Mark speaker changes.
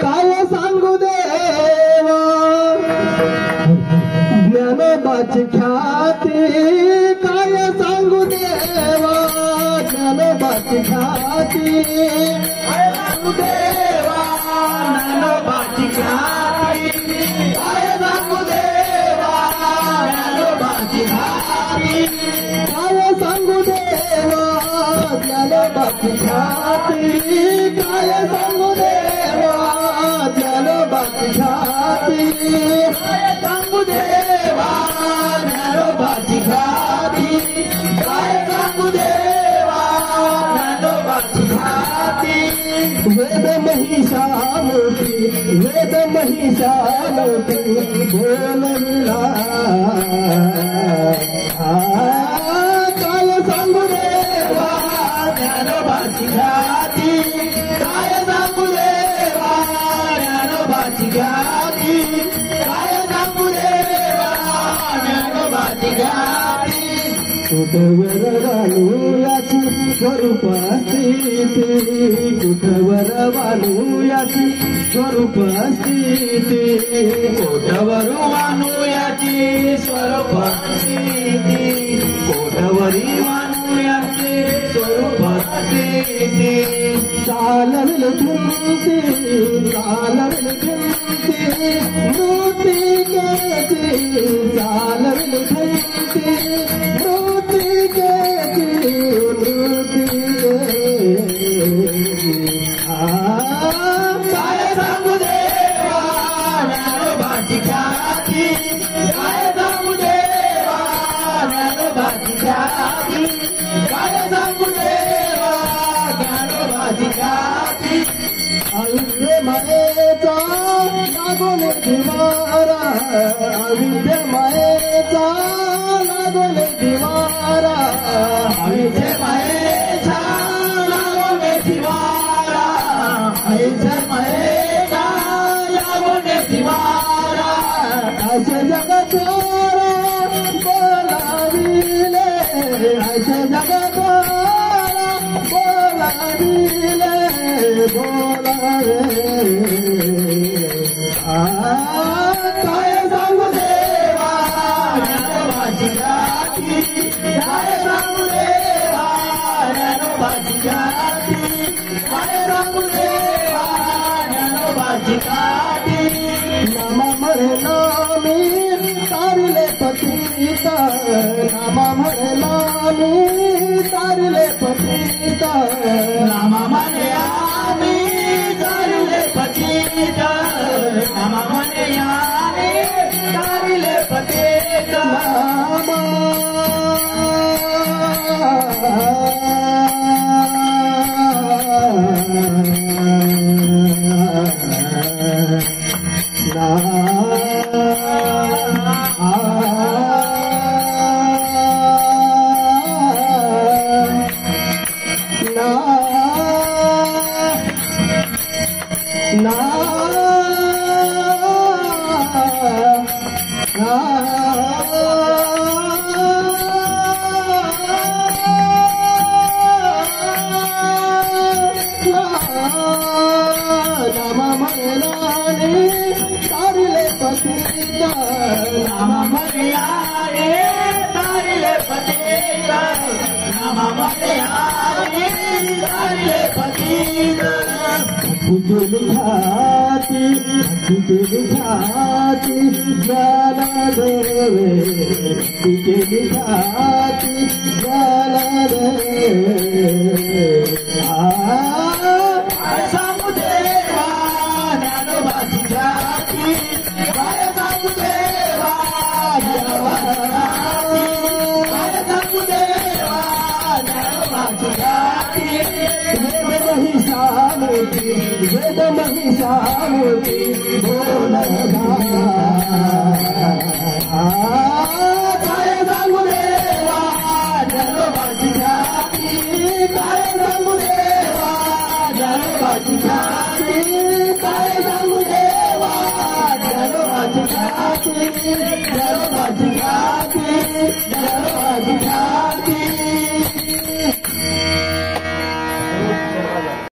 Speaker 1: काय सांगू देवा ज्ञानोबाची ख्याती, काय सांगू देवा ज्ञानोबाची ख्याती, काय सांगू देवा ज्ञानोबाची ख्याती, काय सांगू देवा ज्ञानोबाची ख्याती, काय सांगू देवा ज्ञानोबाची ख्याती, काय सांगू देवा ज्ञानोबाची ख्याती, काय सांगू देवा ज्ञानोबाची ख्याती, काय सांगू देवा ज्ञानोबाची ख्याती, वेद महिषामोती, वेद महिषामोती बोलला, काय सांगू देवा ज्ञानोबाची ख्याती, काय सांगू देवा ज्ञानोबाची ख्याती, काय सांगू देवा ज्ञानोबाची ख्याती, कुठवर वालुयाची स्वरूप स्थिती, कुठवर वालुयाची स्वरूप स्थिती, कुठवर वालुयाची स्वरूप स्थिती, कोठवरी वालुयाची स्वरूप स्थिती, चालविल धुंती, चालविल धुंती मृत्तिकेची, चालविल धुंती मृत्तिकेची, काय सांगू देवा ज्ञानोबाची ख्याती, काय सांगू देवा ज्ञानोबाची ख्याती, काय सांगू देवा ज्ञानोबाची ख्याती, अविद्ये मायेचा लागून दिवारा, अविद्ये मायेचा लागून दिवारा, अविद्ये मायेचा लागून दिवारा, अविद्ये मायेचा लागून दिवारा, असे जगतोरा बोलाविले, असे जगतोरा बोलाविले, बोलावे, काय सांगू देवा ज्ञानोबाची ख्याती, काय सांगू देवा ज्ञानोबाची ख्याती, काय सांगू देवा ज्ञानोबाची ख्याती, नामा म्हणे नामी तारिले पतिता, नामा म्हणे नामी तारिले पतिता, नामा म्हणे आम्ही तारिले पतिता, नामा म्हणे आम्ही तारिले पतिता, मोती बोलगा काय सांगू देवा ज्ञानोबाची ख्याती काय सांगू देवा ज्ञानोबाची ख्याती काय सांगू देवा ज्ञानोबाची ख्याती ज्ञानोबाची ख्याती ज्ञानोबाची ख्याती